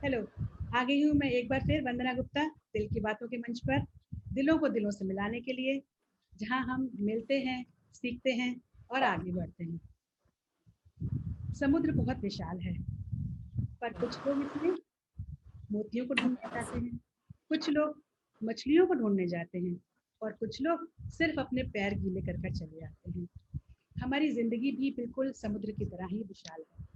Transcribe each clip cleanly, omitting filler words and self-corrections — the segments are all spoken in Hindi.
हेलो, आ गई हूँ मैं एक बार फिर वंदना गुप्ता, दिल की बातों के मंच पर, दिलों को दिलों से मिलाने के लिए, जहाँ हम मिलते हैं, सीखते हैं और आगे बढ़ते हैं। समुद्र बहुत विशाल है, पर कुछ लोग इसमें मोतियों को ढूंढने जाते हैं, कुछ लोग मछलियों को ढूंढने जाते हैं और कुछ लोग सिर्फ अपने पैर गीले कर कर चले आते हैं। हमारी जिंदगी भी बिल्कुल समुद्र की तरह ही विशाल है।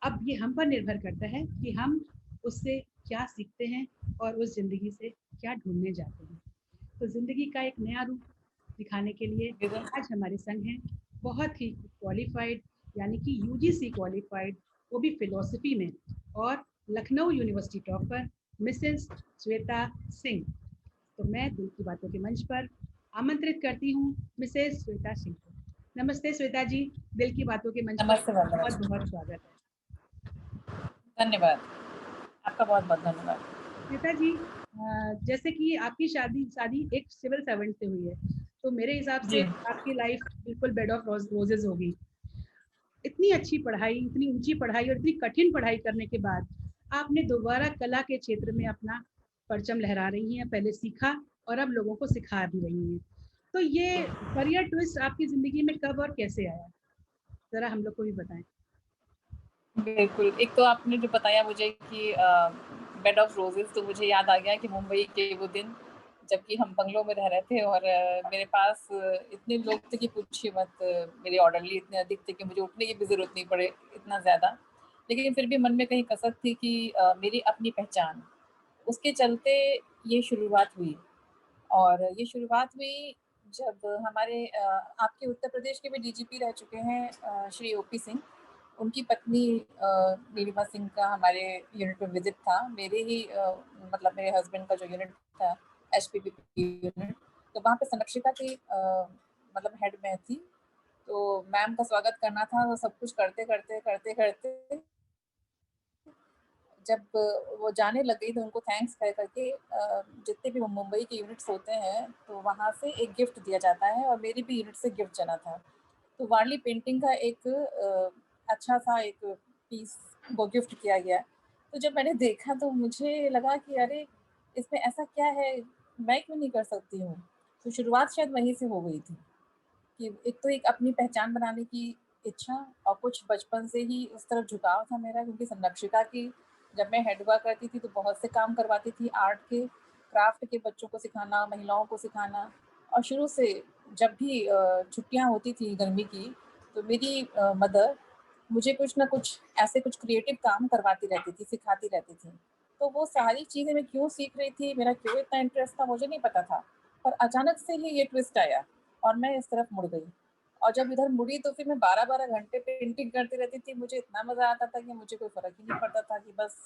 अब ये हम पर निर्भर करता है कि हम उससे क्या सीखते हैं और उस ज़िंदगी से क्या ढूँढने जाते हैं। तो ज़िंदगी का एक नया रूप दिखाने के लिए बिल्कुल। आज हमारे संग हैं बहुत ही क्वालिफ़ाइड, यानी कि यूजीसी क्वालिफ़ाइड, वो भी फ़िलॉसफ़ी में, और Lucknow university topper Mrs Shweta Singh. तो मैं दिल की बातों के मंच पर आमंत्रित करती हूँ मिसेस श्वेता सिंह को। नमस्ते श्वेता जी, दिल की बातों के मंच पर नमस्ते वंदना जी। बहुत-बहुत स्वागत है। धन्यवाद। आपका बहुत-बहुत धन्यवाद। श्वेता जी, जैसे कि आपकी शादी शादी एक सिविल सर्वेंट से हुई है, तो मेरे हिसाब से जी। आपकी लाइफ बिल्कुल बेड ऑफ रोजेज होगी। इतनी अच्छी पढ़ाई, इतनी ऊंची पढ़ाई और इतनी कठिन पढ़ाई करने के बाद आपने दोबारा कला के क्षेत्र में अपना परचम लहरा रही हैं। पहले सीखा और अब लोगों को सिखा भी रही हैं। तो ये करियर ट्विस्ट आपकी जिंदगी में कब और कैसे आया, जरा हम लोग को भी बताएं। बिल्कुल, एक तो आपने जो बताया मुझे कि बेड ऑफ रोज़ेज़, तो मुझे याद आ गया कि मुंबई के वो दिन जबकि हम बंगलों में रह रहे थे और मेरे पास इतने लोग थे कि पूछिए मत। मेरे ऑर्डरली इतने अधिक थे कि मुझे उठने की भी ज़रूरत नहीं पड़े इतना ज़्यादा। लेकिन फिर भी मन में कहीं कसक थी कि मेरी अपनी पहचान, उसके चलते ये शुरुआत हुई। और ये शुरुआत हुई जब हमारे आपके उत्तर प्रदेश के भी डीजीपी रह चुके हैं श्री ओपी सिंह, उनकी पत्नी नीलिमा सिंह का हमारे यूनिट में विजिट था। मेरे ही मतलब मेरे हस्बैंड का जो यूनिट था, एचपीपी यूनिट, तो वहाँ पे संरक्षिका की मतलब हेड में थी। तो मैम का स्वागत करना था, वो सब कुछ करते करते करते करते जब वो जाने लग गई तो उनको थैंक्स कह करके जितने भी मुंबई के यूनिट्स होते हैं तो वहाँ से एक गिफ्ट दिया जाता है और मेरी भी यूनिट से गिफ्ट चला था। तो वारली पेंटिंग का एक अच्छा सा एक पीस वो गिफ्ट किया गया। तो जब मैंने देखा तो मुझे लगा कि अरे इसमें ऐसा क्या है, मैं क्यों नहीं कर सकती हूँ। तो शुरुआत शायद वहीं से हो गई थी कि एक तो एक अपनी पहचान बनाने की इच्छा, और कुछ बचपन से ही उस तरफ झुकाव था मेरा, क्योंकि संरक्षिका की जब मैं हेड हुआ करती थी तो बहुत से काम करवाती थी, आर्ट के, क्राफ्ट के, बच्चों को सिखाना, महिलाओं को सिखाना। और शुरू से जब भी छुट्टियां होती थी गर्मी की, तो मेरी मदर मुझे कुछ ना कुछ ऐसे कुछ क्रिएटिव काम करवाती रहती थी, सिखाती रहती थी। तो वो सारी चीज़ें मैं क्यों सीख रही थी, मेरा क्यों इतना इंटरेस्ट था, मुझे नहीं पता था। पर अचानक से ही ये ट्विस्ट आया और मैं इस तरफ मुड़ गई। और जब इधर मुड़ी तो फिर मैं 12-12 घंटे पेंटिंग करती रहती थी। मुझे इतना मज़ा आता था कि मुझे कोई फ़र्क ही नहीं पड़ता था कि बस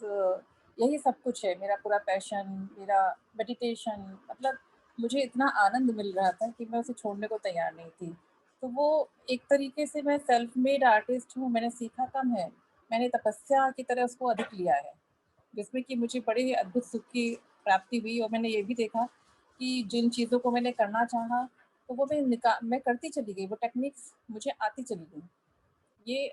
यही सब कुछ है, मेरा पूरा पैशन, मेरा मेडिटेशन, मतलब मुझे इतना आनंद मिल रहा था कि मैं उसे छोड़ने को तैयार नहीं थी। तो वो एक तरीके से मैं सेल्फ मेड आर्टिस्ट हूँ, मैंने सीखा कम है, मैंने तपस्या की तरह उसको अधिक लिया है, जिसमें कि मुझे बड़े ही अद्भुत सुख की प्राप्ति हुई। और मैंने ये भी देखा कि जिन चीज़ों को मैंने करना चाहा, तो वो मैं करती चली गई, वो टेक्निक्स मुझे आती चली गई। ये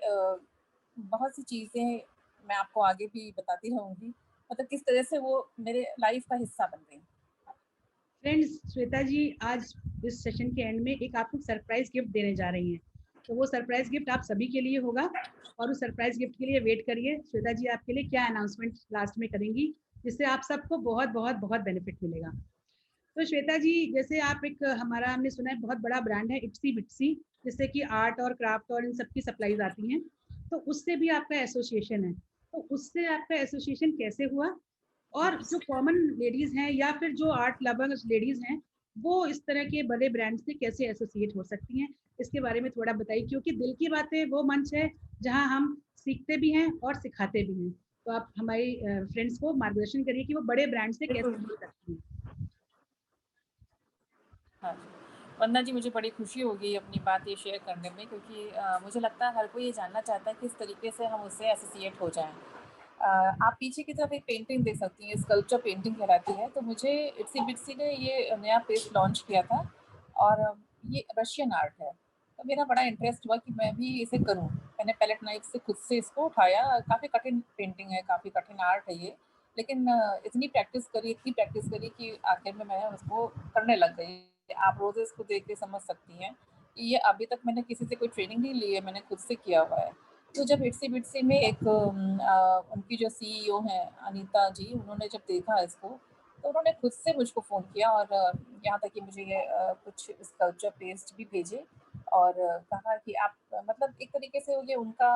बहुत सी चीज़ें मैं आपको आगे भी बताती रहूँगी, मतलब किस तरह से वो मेरे लाइफ का हिस्सा बन गई। फ्रेंड्स, श्वेता जी आज इस सेशन के एंड में एक आपको सरप्राइज गिफ्ट देने जा रही हैं। तो वो सरप्राइज गिफ्ट आप सभी के लिए होगा, और उस सरप्राइज गिफ्ट के लिए वेट करिए। श्वेता जी आपके लिए क्या अनाउंसमेंट लास्ट में करेंगी, जिससे आप सबको बहुत बहुत बहुत बेनिफिट मिलेगा। तो श्वेता जी, जैसे आप एक हमारा हमने सुना है बहुत बड़ा ब्रांड है इप्सी बिप्सी, जिससे कि आर्ट और क्राफ्ट और इन सब की सप्लाईज आती हैं, तो उससे भी आपका एसोसिएशन है। तो उससे आपका एसोसिएशन कैसे हुआ, और जो कॉमन लेडीज हैं या फिर जो आर्ट लवर लेडीज हैं, वो इस तरह के बड़े ब्रांड से कैसे एसोसिएट हो सकती हैं, इसके बारे में थोड़ा बताइए। क्योंकि दिल की बातें वो मंच है जहां हम सीखते भी हैं और सिखाते भी हैं। तो आप हमारी फ्रेंड्स को मार्गदर्शन करिए कि वो बड़े ब्रांड से कैसे बिल्कुल। जुड़ सकती हैं। हाँ जी। वंदना जी, मुझे बड़ी खुशी होगी अपनी बात ये शेयर करने में, क्योंकि मुझे लगता है हर कोई ये जानना चाहता है किस तरीके से हम उससे एसोसिएट हो जाएँ। आप पीछे की तरफ एक पेंटिंग देख सकती हैं, स्कल्पचर पेंटिंग कहलाती है। तो मुझे इट्सी बिट्सी ने ये नया पेज लॉन्च किया था, और ये रशियन आर्ट है। तो मेरा बड़ा इंटरेस्ट हुआ कि मैं भी इसे करूं। मैंने पैलेट नाइफ से खुद से इसको उठाया। काफ़ी कठिन पेंटिंग है, काफ़ी कठिन आर्ट है ये, लेकिन इतनी प्रैक्टिस करी कि आखिर में मैं उसको करने लग गई। आप रोजेस को देख के समझ सकती हैं कि ये अभी तक मैंने किसी से कोई ट्रेनिंग नहीं ली है, मैंने खुद से किया हुआ है। तो जब इट्सी बिट्सी में उनकी जो सीईओ हैं अनीता जी, उन्होंने जब देखा इसको, तो उन्होंने खुद से मुझको फ़ोन किया और यहाँ तक कि मुझे ये कुछ स्कल्पचर पेस्ट भी भेजे और कहा कि आप मतलब एक तरीके से ये उनका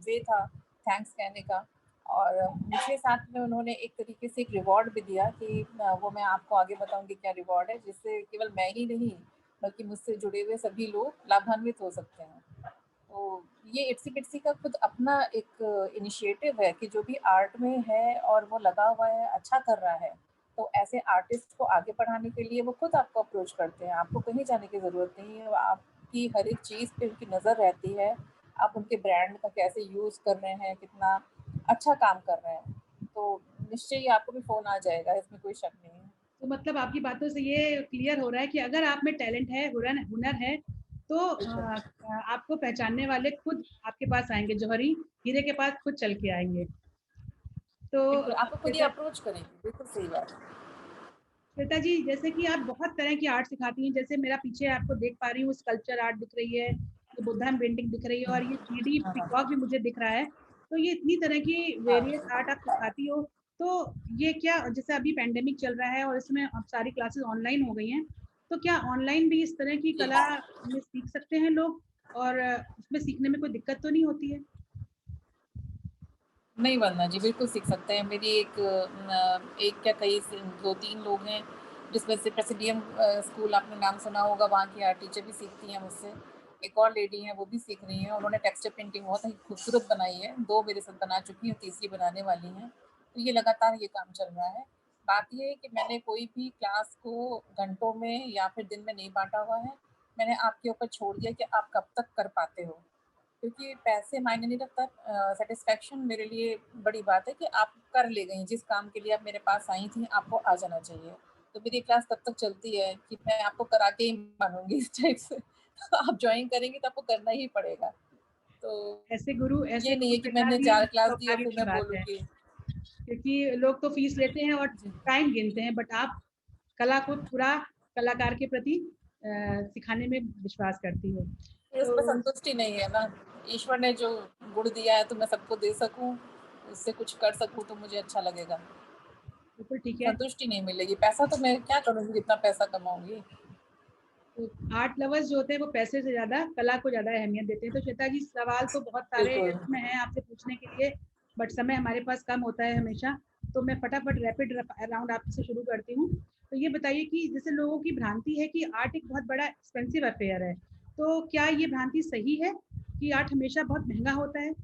वे था थैंक्स कहने का। और मुझे साथ में उन्होंने एक तरीके से एक रिवॉर्ड भी दिया कि वो मैं आपको आगे बताऊंगी क्या रिवॉर्ड है, जिससे केवल मैं ही नहीं बल्कि मुझसे जुड़े हुए सभी लोग लाभान्वित हो सकते हैं। तो ये इट्सी पिट्सी का खुद अपना एक इनिशिएटिव है कि जो भी आर्ट में है और वो लगा हुआ है, अच्छा कर रहा है, तो ऐसे आर्टिस्ट को आगे बढ़ाने के लिए वो खुद आपको अप्रोच करते हैं। आपको कहीं जाने की ज़रूरत नहीं है, आपकी हर एक चीज़ पे उनकी नज़र रहती है। आप उनके ब्रांड का कैसे यूज़ कर रहे हैं, कितना अच्छा काम कर रहे हैं, तो निश्चय ही आपको भी फ़ोन आ जाएगा, इसमें कोई शक नहीं है। तो मतलब आपकी बातों से ये क्लियर हो रहा है कि अगर आप में टैलेंट है, हुनर है, तो आपको पहचानने वाले खुद आपके पास आएँगे, जौहरी हीरे के पास खुद चल के आएँगे। तो बिल्कुल, आपको खुद ही श्वेता अप्रोच करेंगे, बिल्कुल सही बात है। श्वेता जी, जैसे कि आप बहुत तरह की आर्ट सिखाती हैं, जैसे मेरा पीछे आपको देख पा रही हूँ स्कल्पचर आर्ट दिख रही है, ये बुद्धान पेंटिंग दिख रही है और ये 3D हाँ, हाँ, पीकॉक भी मुझे दिख रहा है। तो ये इतनी तरह की वेरियस हाँ। आर्ट आप सिखाती हो, तो ये क्या जैसे अभी पैंडेमिक चल रहा है और इसमें अब सारी क्लासेस ऑनलाइन हो गई हैं, तो क्या ऑनलाइन भी इस तरह की जी। कला में सीख सकते हैं लोग और उसमें सीखने में कोई दिक्कत तो नहीं होती है? नहीं वंदना जी, बिल्कुल सीख सकते हैं। मेरी एक क्या कई 2-3 लोग हैं, जिसमें से प्रेसिडियम स्कूल आपने नाम सुना होगा, वहाँ की आर्ट टीचर भी सीखती हैं मुझसे। एक और लेडी हैं, वो भी सीख रही हैं। उन्होंने टेक्सचर पेंटिंग बहुत ही खूबसूरत बनाई है। 2 मेरे साथ बना चुकी हैं, तीसरी बनाने वाली हैं। तो ये लगातार ये काम चल रहा है। बात ये है कि मैंने कोई भी क्लास को घंटों में या फिर दिन में नहीं बाँटा हुआ है। मैंने आपके ऊपर छोड़ दिया कि आप कब तक कर पाते हो। क्योंकि पैसे मायने नहीं रखता, सेटिस्फेक्शन मेरे लिए बड़ी बात है कि आप कर ले गई जिस काम के लिए आप मेरे पास आई थी, आपको आ जाना चाहिए। तो मेरी क्लास तब तक चलती है कि मैं आपको करा के ही मानूंगी इस टाइप से। तो आप ज्वाइन करेंगी तो आपको करना ही पड़ेगा। तो ऐसे ये नहीं गुरु है कि मिलना मैंने भी 4 क्लास दी और सौभाग्य फिर की मैं बात बोलूँ है, कि क्योंकि लोग तो फीस लेते हैं और जी, टाइम गिनते हैं, बट आप कला को पूरा कलाकार के प्रति सिखाने में विश्वास करती हो। फिर तो उसमें संतुष्टि नहीं है ना। ईश्वर ने जो गुण दिया है तो मैं सबको दे सकूँ, उससे कुछ कर सकूँ तो मुझे अच्छा लगेगा। बिल्कुल ठीक है। संतुष्टि नहीं मिलेगी। पैसा तो मैं क्या करूँगी, कितना पैसा कमाऊँगी? तो आर्ट लवर्स जो होते हैं वो पैसे से ज़्यादा कला को ज़्यादा अहमियत देते हैं। तो श्वेता जी, सवाल तो बहुत सारे बिल्कुल। इसमें हैं आपसे पूछने के लिए, बट समय हमारे पास कम होता है हमेशा। तो मैं फटाफट रैपिड राउंड आपसे शुरू करती हूँ। तो ये बताइए कि जैसे लोगों की भ्रांति है कि आर्ट एक बहुत बड़ा एक्सपेंसिव अफेयर है। तो क्या ये भ्रांति सही है कि आर्ट हमेशा बहुत महँगा होता है?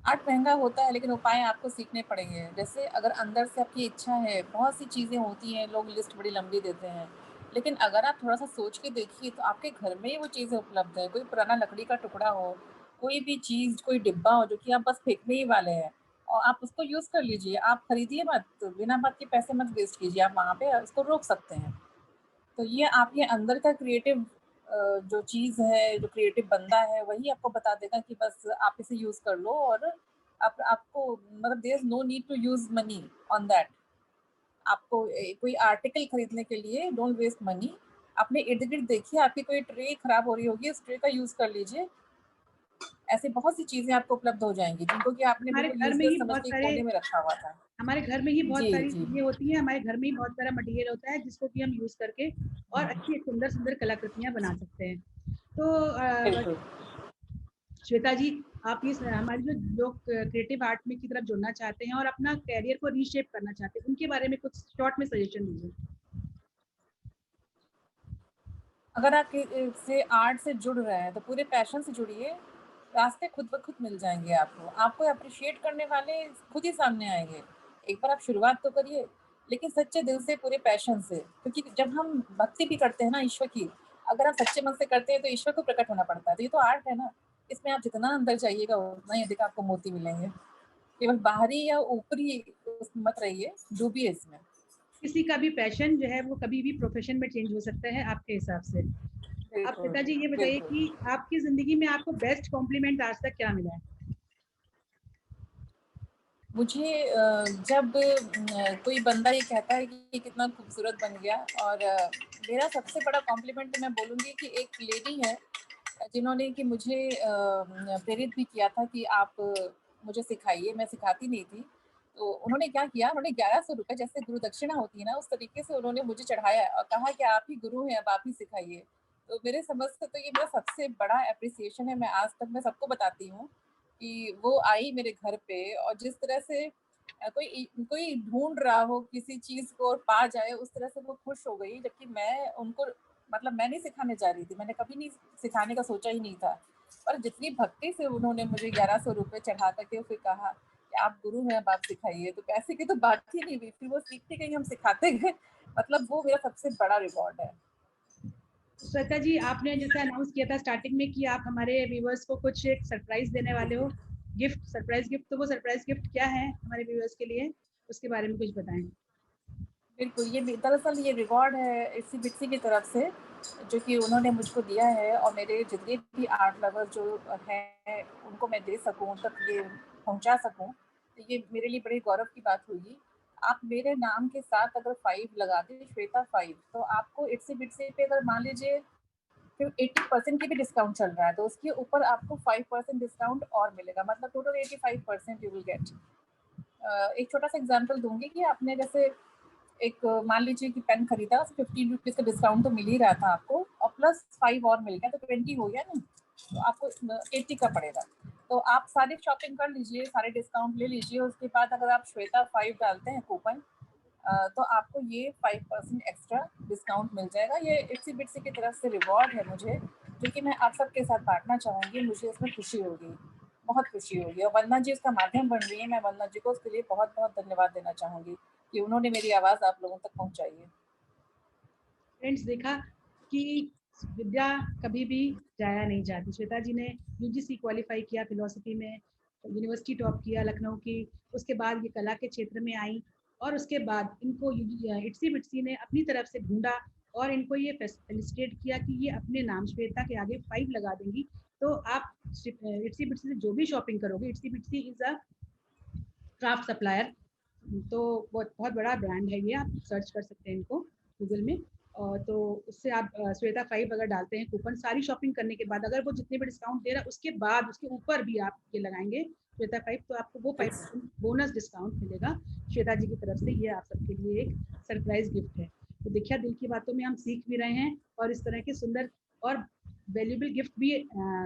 आर्ट महँगा होता है लेकिन उपाय आपको सीखने पड़ेंगे। जैसे अगर अंदर से आपकी इच्छा है, बहुत सी चीज़ें होती हैं, लोग लिस्ट बड़ी लंबी देते हैं। लेकिन अगर आप थोड़ा-सा सोच के देखिए तो आपके घर में ही वो चीज़ें उपलब्ध हैं। कोई पुराना लकड़ी का टुकड़ा हो, कोई भी चीज़, कोई डिब्बा हो जो कि आप बस फेंकने ही वाले हैं और आप उसको यूज़ कर लीजिए। आप खरीदिए मत, बिना बात के पैसे मत वेस्ट कीजिए, आप वहाँ पे उसको रोक सकते हैं। तो ये आपके अंदर का क्रिएटिव जो चीज़ है, जो क्रिएटिव बंदा है, वही आपको बता देगा कि बस आप इसे यूज़ कर लो और आपको मतलब there is no need to use money on that. आपको कोई आर्टिकल खरीदने के लिए डोंट वेस्ट मनी। अपने इर्द-गिर्द देखिए, आपकी कोई ट्रे खराब हो रही होगी, उस ट्रे का यूज़ कर लीजिए। ऐसी बहुत सी चीज़ें आपको उपलब्ध हो जाएँगी, जिनको कि आपने हमारे बिल्कुल घर में यूज़लेस ही समझ बहुत के सारे कोने में रखा हुआ था। हमारे घर में ही बहुत जी, सारी जी। चीज़ें होती हैं, हमारे घर में ही बहुत सारा मटेरियल होता है जिसको कि हम यूज़ करके और हुँ, अच्छी सुंदर-सुंदर कलाकृतियाँ बना सकते हैं। तो बिल्कुल। श्वेता जी, आप इस हमारी जो लोग क्रिएटिव आर्ट में की तरफ जुड़ना चाहते हैं और अपना करियर को रीशेप करना चाहते हैं, उनके बारे में कुछ शॉर्ट में सजेशन दीजिए। अगर आप से आर्ट से जुड़ रहे हैं तो पूरे पैशन से जुड़िए। रास्ते खुद ब खुद मिल जाएंगे आपको। आपको अप्रिशिएट करने वाले खुद ही सामने आएंगे। एक बार आप शुरुआत तो करिए, लेकिन सच्चे दिल से, पूरे पैशन से, क्योंकि जब हम भक्ति भी करते हैं ना ईश्वर की, अगर आप सच्चे मन से करते हैं तो ईश्वर को प्रकट होना पड़ता है। तो ये तो आर्ट है ना। इसमें आप जितना अंदर जाइएगा उतना ही अधिक आपको मोती मिलेंगे। केवल बाहरी या ऊपरी मत रहिए, डूबिए इसमें। किसी का भी पैशन जो है वो कभी भी प्रोफेशन में चेंज हो सकता है आपके हिसाब से। आप बिल्कुल, श्वेता जी ये बताइए बिल्कुल। कि आपकी जिंदगी में आपको बेस्ट कॉम्प्लीमेंट आज तक क्या मिला है? मुझे जब कोई बंदा ये कहता है कि ये कितना खूबसूरत बन गया, और मेरा सबसे बड़ा कॉम्प्लीमेंट तो मैं बोलूँगी कि एक लेडी है जिन्होंने कि मुझे प्रेरित भी किया था कि आप मुझे सिखाइए, मैं सिखाती नहीं थी। तो उन्होंने क्या किया, उन्होंने ₹1100 जैसे गुरु दक्षिणा होती है ना, उस तरीके से उन्होंने मुझे चढ़ाया और कहा कि आप ही गुरु हैं, अब आप ही सिखाइए। तो मेरे समझ से तो ये मेरा सबसे बड़ा एप्रिसिएशन है। मैं आज तक मैं सबको बताती हूँ कि वो आई मेरे घर पे, और जिस तरह से कोई ढूँढ रहा हो किसी चीज़ को और पा जाए, उस तरह से वो खुश हो गई, जबकि मैं उनको मतलब मैं नहीं सिखाने जा रही थी, मैंने कभी नहीं सिखाने का सोचा ही नहीं था। पर जितनी भक्ति से उन्होंने मुझे ₹1100 चढ़ा कर के फिर कहा कि आप गुरु हैं, अब आप सिखाइए, तो पैसे की तो बात ही नहीं हुई, फिर वो सीखते गई, हम सिखाते गए। मतलब वो मेरा सबसे बड़ा रिवॉर्ड है। श्वेता जी, आपने जैसे अनाउंस किया था स्टार्टिंग में कि आप हमारे व्यूवर्स को कुछ एक सरप्राइज देने वाले हो, गिफ्ट, सरप्राइज गिफ्ट, तो वो सरप्राइज गिफ्ट क्या है हमारे व्यूवर्स के लिए, उसके बारे में कुछ बताएं। बिल्कुल, दरअसल ये रिवॉर्ड है इसी बिट्सी की तरफ से, जो कि उन्होंने मुझको दिया है, और मेरे जितने भी आर्ट लवर्स जो हैं, उनको मैं दे सकूँ, उन तक ये पहुँचा सकूँ, तो ये मेरे लिए बड़े गौरव की बात होगी। आप मेरे नाम के साथ अगर 5 लगा दें, श्वेता 5, तो आपको इट्सी बिट्सी पे अगर मान लीजिए फिर 80% की भी डिस्काउंट चल रहा है, तो उसके ऊपर आपको 5% डिस्काउंट और मिलेगा, मतलब टोटल 85% यू विल गेट। एक छोटा-सा एग्ज़ाम्पल दूँगी कि आपने जैसे एक मान लीजिए कि पेन खरीदा, ₹15 का डिस्काउंट तो मिल ही रहा था आपको, और प्लस 5 और मिल गया, तो 20 हो गया ना, तो आपको 80 का पड़ेगा। तो आप सारी शॉपिंग कर लीजिए, सारे डिस्काउंट ले लीजिए, उसके बाद अगर आप श्वेता 5 डालते हैं कूपन, तो आपको ये 5% एक्स्ट्रा डिस्काउंट मिल जाएगा। ये इट्सी बिट्सी की तरफ से रिवॉर्ड है मुझे, जो कि मैं आप सबके साथ बांटना चाहूँगी। मुझे इसमें खुशी होगी, बहुत खुशी होगी, और वंदना जी इसका माध्यम बन रही है। मैं वंदना जी को उसके लिए बहुत बहुत धन्यवाद देना चाहूँगी कि उन्होंने मेरी आवाज़ आप लोगों तक पहुँचाई है। फ्रेंड्स, देखा कि विद्या कभी भी जाया नहीं जाती। श्वेता जी ने यूजीसी क्वालिफाई किया फिलोसफी में, यूनिवर्सिटी टॉप किया लखनऊ की, उसके बाद ये कला के क्षेत्र में आई, और उसके बाद इनको इट्सी बिट्सी ने अपनी तरफ से ढूंढा और इनको ये फेलिसिटेट किया कि ये अपने नाम श्वेता के आगे 5 लगा देंगी। तो आप इट्सी बिट्सी से जो भी शॉपिंग करोगे, Itsy Bitsy is a craft supplier, तो बहुत बहुत बड़ा ब्रांड है ये, आप सर्च कर सकते हैं इनको गूगल में। और तो उससे आप श्वेता 5 अगर डालते हैं कूपन, सारी शॉपिंग करने के बाद, अगर वो जितने भी डिस्काउंट दे रहा है उसके बाद उसके ऊपर भी आप ये लगाएंगे श्वेता 5, तो आपको वो 5% बोनस डिस्काउंट मिलेगा श्वेता जी की तरफ से। ये आप सबके लिए एक सरप्राइज गिफ्ट है। तो देखिए, दिल की बातों में हम सीख भी रहे हैं और इस तरह के सुंदर और वैल्यूबल गिफ्ट भी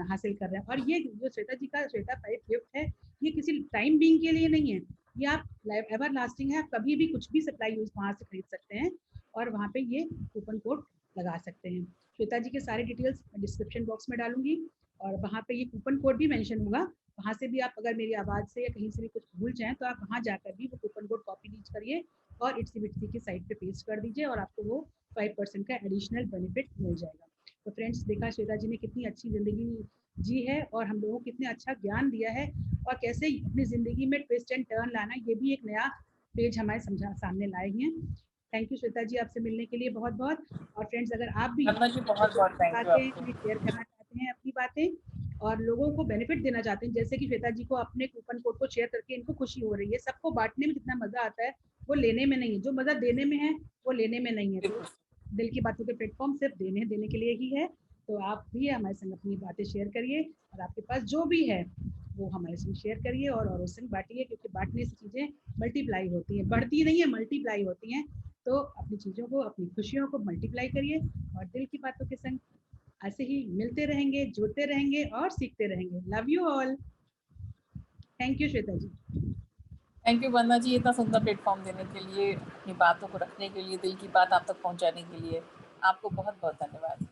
हासिल कर रहे हैं। और ये जो श्वेता जी का श्वेता 5 गिफ्ट है, ये किसी टाइम बीइंग के लिए नहीं है, ये आप लाइफ एवर लास्टिंग है, आप कभी भी कुछ भी सप्लाई यूज वहां से खरीद सकते हैं और वहां पे ये कूपन कोड लगा सकते हैं। श्वेता जी के सारे डिटेल्स डिस्क्रिप्शन बॉक्स में डालूंगी, और वहां पे ये कूपन कोड भी मेंशन होगा। वहां से भी आप अगर मेरी आवाज से या कहीं से भी कुछ भूल जाए, तो आप वहां जाकर भी वो कूपन कोड कॉपी लीज करिए और इट्सी बिट्सी की साइट पे पेस्ट कर दीजिए, और आपको वो 5% का एडिशनल बेनिफिट मिल जाएगा। तो फ्रेंड्स, देखा श्वेता जी ने कितनी अच्छी जिंदगी जी है और हम लोगों को कितने अच्छा ज्ञान दिया है, और कैसे अपनी जिंदगी में ट्विस्ट एंड टर्न लाना, ये भी एक नया पेज हमारे सामने लाए हैं। थैंक यू श्वेता जी, आपसे मिलने के लिए बहुत बहुत। और फ्रेंड्स, अगर आप भी वंदना जी, बहुत लोगों बहुत की थैंक यू बातें आपको। शेयर करना चाहते हैं, अपनी बातें, और लोगों को बेनिफिट देना चाहते हैं, जैसे कि श्वेता जी को अपने कूपन कोड को शेयर करके इनको खुशी हो रही है। सबको बांटने में जितना मजा आता है वो लेने में नहीं है, जो मजा देने में है वो लेने में नहीं है। तो बिल्कुल। दिल की बातों के प्लेटफॉर्म सिर्फ देने देने के लिए ही है। तो आप भी हमारे संग अपनी बातें शेयर करिए, और आपके पास जो भी है वो हमारे संग शेयर करिए और औरों संग बांटिए, क्योंकि बांटने से चीज़ें मल्टीप्लाई होती हैं, बढ़ती नहीं है, मल्टीप्लाई होती हैं। तो अपनी चीज़ों को, अपनी खुशियों को मल्टीप्लाई करिए, और दिल की बातों के संग ऐसे ही मिलते रहेंगे, जुड़ते रहेंगे और सीखते रहेंगे। Love you all. Thank you Shweta ji. Thank you Vandana ji, इतना सुंदर प्लेटफॉर्म देने के लिए, अपनी बातों को रखने के लिए, दिल की बात आप तक पहुंचाने के लिए आपको बहुत बहुत धन्यवाद।